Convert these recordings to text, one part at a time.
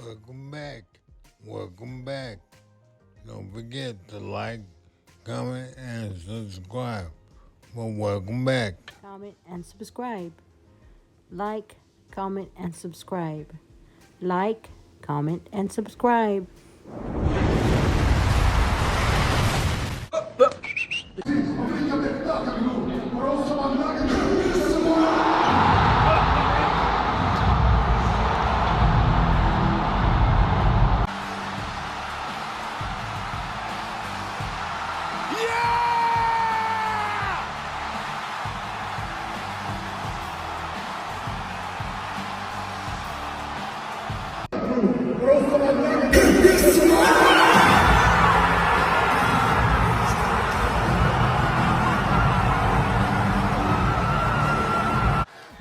Welcome back. Welcome back. Don't forget to like, comment, and subscribe. Well, welcome back. Comment and subscribe. Like, comment, and subscribe. Like, comment, and subscribe.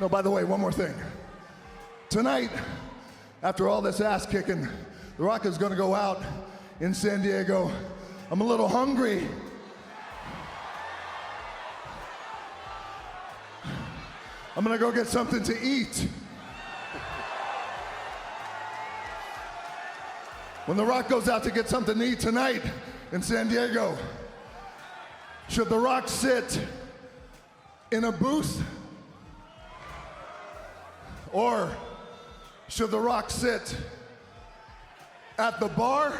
No, by the way, one more thing. Tonight, after all this ass kicking, The Rock is gonna go out in San Diego. I'm a little hungry. I'm gonna go get something to eat. When The Rock goes out to get something to eat tonight in San Diego, should The Rock sit in a booth? Or should The Rock sit at the bar?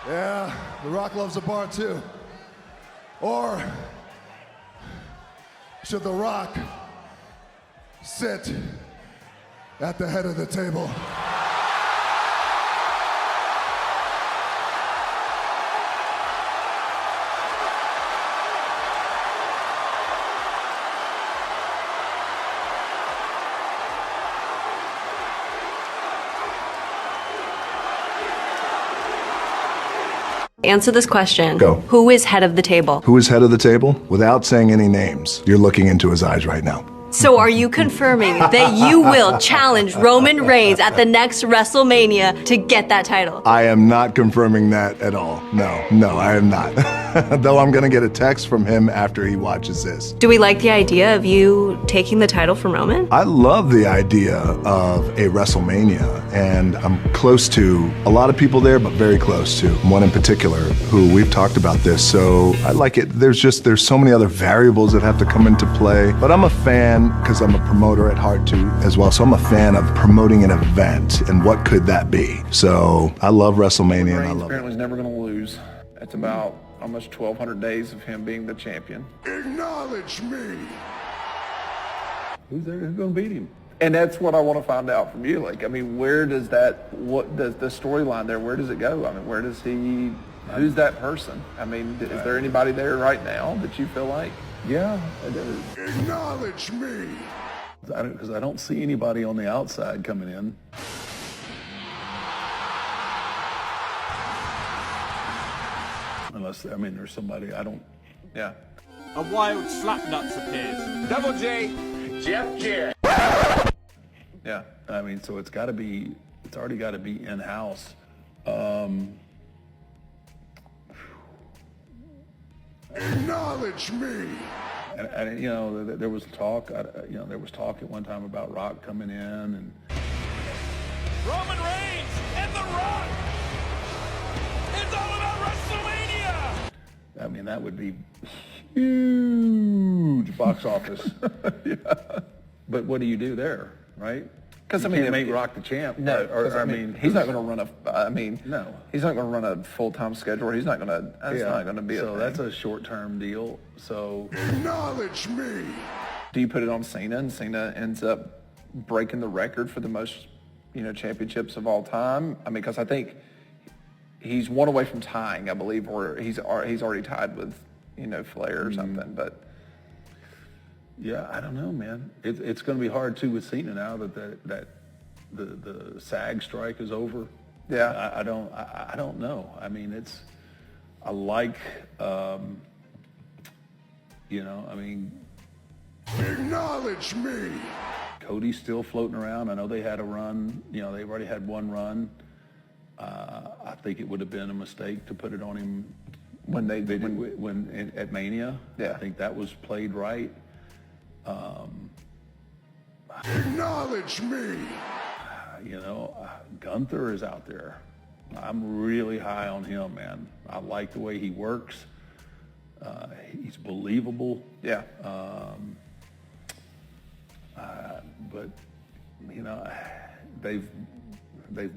Yeah, The Rock loves a bar too. Or should The Rock sit at the head of the table? Answer this question. Go. Who is head of the table? Who is head of the table? Without saying any names, you're looking into his eyes right now. So are you confirming that you will challenge Roman Reigns at the next WrestleMania to get that title? I am not confirming that at all. No, I am not. Though I'm gonna get a text from him after he watches this. Do we like the idea of you taking the title from Roman? I love the idea of a WrestleMania, and I'm close to a lot of people there, but very close to one in particular who we've talked about this, so I like it. There's so many other variables that have to come into play, but I'm a fan because I'm a promoter at heart too as well, so I'm a fan of promoting an event, and what could that be? So I love WrestleMania, and I love it. Apparently he's never going to lose. It's about almost 1,200 days of him being the champion. Acknowledge me. Who's going to beat him? And that's what I want to find out from you. Like, I mean, what does the storyline there, where does it go? I mean, who's that person? I mean, is there anybody there right now that you feel like? Yeah, I do. Acknowledge me. Because I don't see anybody on the outside coming in. Unless, there's somebody I don't... Yeah. A wild slapnuts appears. Double J, Jeff Jarrett. Yeah. So it's already got to be in-house. Acknowledge me. And there was talk, there was talk at one time about Rock coming in and... Roman Reigns and The Rock. It's all about WrestleMania. That would be huge box office. Yeah. But what do you do there, right? Because you can't make Rock the champ. No, he's not going to run no, he's not going to run a full-time schedule. He's not going to. That's not going to be. So that's a short-term deal. So Acknowledge me. do you put it on Cena, and Cena ends up breaking the record for the most, championships of all time? I mean, because I think he's one away from tying, I believe, or he's already tied with, Flair or something, but. Yeah, I don't know, man. It's going to be hard too with Cena now that the SAG strike is over. Yeah, I don't know. I like, Acknowledge me. Cody's still floating around. I know they had a run. They've already had one run. I think it would have been a mistake to put it on him when at Mania. Yeah, I think that was played right. Acknowledge me. You know, Gunther is out there. I'm really high on him, man. I like the way he works. He's believable. Yeah. But you know, they've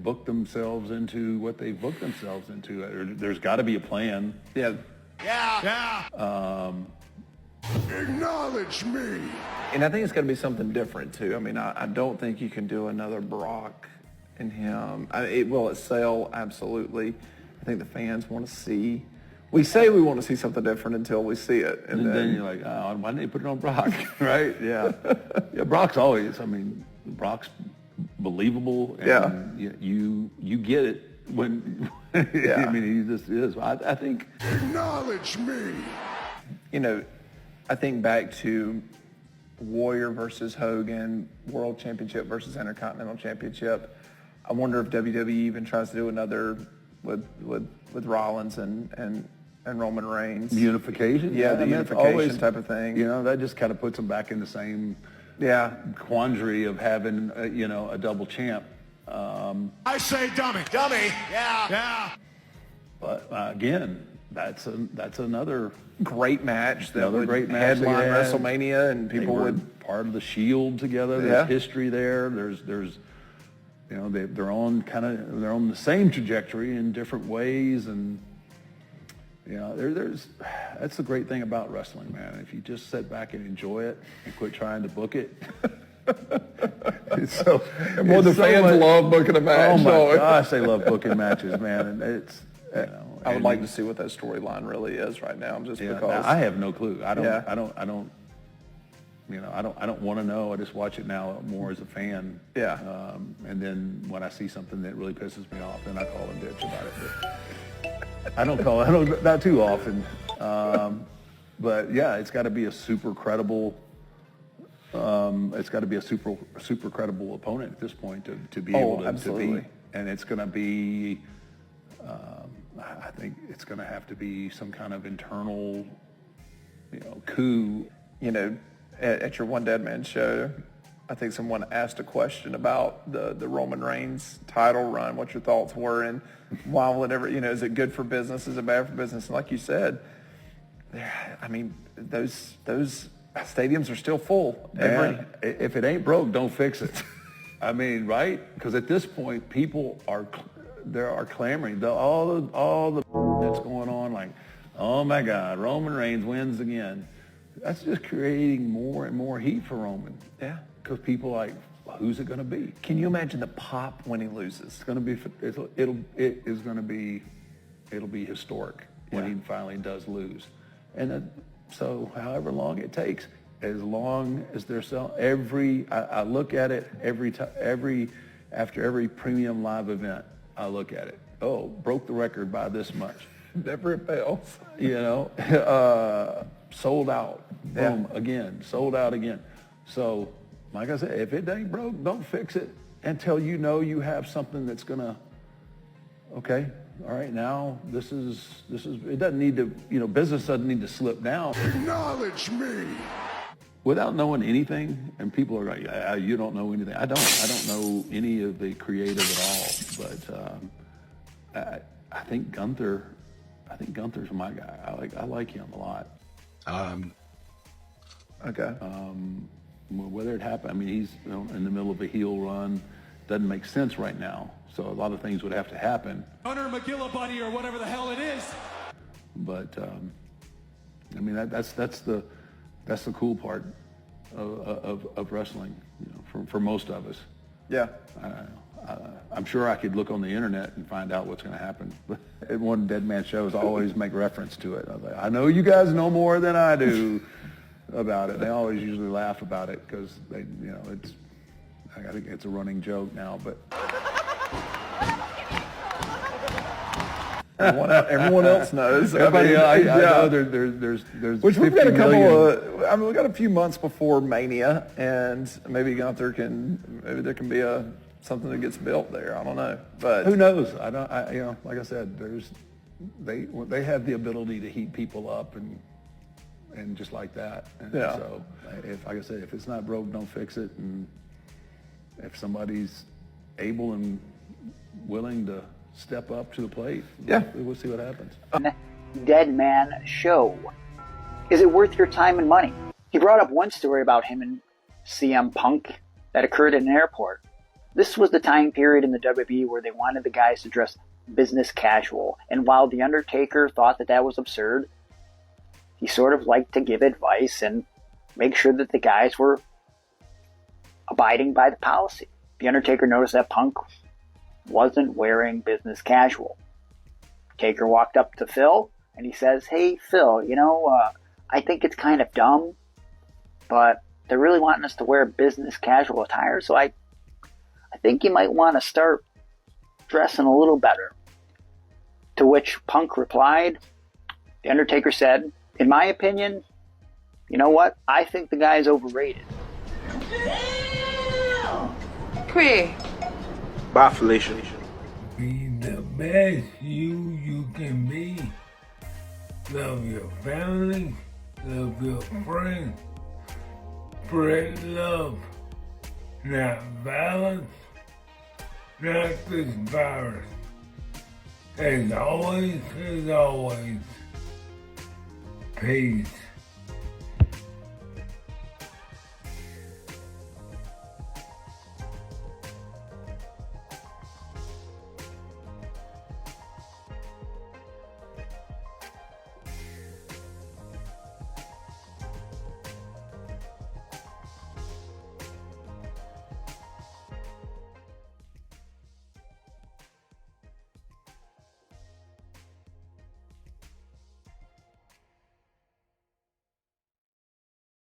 booked themselves into what they've booked themselves into. There's got to be a plan. Yeah. Acknowledge me. And I think it's going to be something different, too. I mean, I don't think you can do another Brock and him. Will it sell? Absolutely. I think the fans want to see. We say we want to see something different until we see it. And then you're like, oh, why didn't they put it on Brock? Right? Yeah. Yeah, Brock's always, I mean, Brock's believable. And you get it when, Yeah. I mean, he just is. I think. Acknowledge me. You know, I think back to Warrior versus Hogan, World Championship versus Intercontinental Championship. I wonder if WWE even tries to do another with Rollins and Roman Reigns. Unification? Yeah, the I mean, unification always, type of thing. You know, that just kind of puts them back in the same quandary of having, a double champ. I say dummy. Dummy. Yeah. But again, that's another Great match that would great match headline they had. WrestleMania, and They people were would. part of the Shield together. There's history there. There's they're on the same trajectory in different ways, and that's the great thing about wrestling, man. If you just sit back and enjoy it and quit trying to book it. The fans love booking a match. Oh my gosh, they love booking matches, man. And it's I would like to see what that storyline really is right now, just because I have no clue. I don't want to know. I just watch it now more as a fan. Yeah. And then when I see something that really pisses me off, then I call and bitch about it. But not too often. But yeah, it's got to be a super credible. It's got to be a super credible opponent at this point to be able to beat. And it's going to be. I think it's going to have to be some kind of internal, coup. At your One Dead Man show, I think someone asked a question about the Roman Reigns title run, what your thoughts were, and why will it ever, is it good for business, is it bad for business? And like you said, I mean, those stadiums are still full. If it ain't broke, don't fix it. I mean, right? Because at this point, people are clamoring. All the that's going on, like, oh my God, Roman Reigns wins again. That's just creating more and more heat for Roman. Yeah. Because people are like, who's it going to be? Can you imagine the pop when he loses? It's going to be. It'll be historic when he finally does lose, and so however long it takes, as long as they're selling I look at it after every premium live event. I look at it. Oh, broke the record by this much. Never fails. Sold out. Boom, again. Sold out again. So, like I said, if it ain't broke, don't fix it until you have something that's gonna. Okay, all right. Now this is. It doesn't need to. Business doesn't need to slip down. Acknowledge me. Without knowing anything, and people are like, you don't know anything. I don't know any of the creative at all. But I think Gunther's my guy. I like him a lot. Okay. Whether it happened, I mean, he's in the middle of a heel run. Doesn't make sense right now. So a lot of things would have to happen. Hunter McGillivuddy or whatever the hell it is. But I mean, that's the cool part of wrestling, for most of us. Yeah. I'm sure I could look on the internet and find out what's going to happen. But at One Dead Man shows, I always make reference to it. I was like, I know you guys know more than I do about it. They always usually laugh about it because I think it's a running joke now. But everyone else knows. I know there's which we've got 50 a couple million. of. We've got a few months before Mania, and maybe there can be something that gets built there. I don't know, but who knows? Like I said, they have the ability to heat people up and just like that. And so, like I said, if it's not broke, don't fix it. And if somebody's able and willing to step up to the plate, Yeah. we'll see what happens. Dead Man Show. Is it worth your time and money? He brought up one story about him and CM Punk that occurred at an airport. This was the time period in the WWE where they wanted the guys to dress business casual. And while The Undertaker thought that that was absurd, he sort of liked to give advice and make sure that the guys were abiding by the policy. The Undertaker noticed that Punk wasn't wearing business casual. Taker walked up to Phil and he says, "Hey, Phil, I think it's kind of dumb, but they're really wanting us to wear business casual attire, so I think you might want to start dressing a little better." To which Punk replied, The Undertaker said, "In my opinion, you know what? I think the guy's overrated." Queer. Bye, Felicia. Be the best you can be. Love your family, love your friends. Spread love, not violence, not this virus. As always, peace.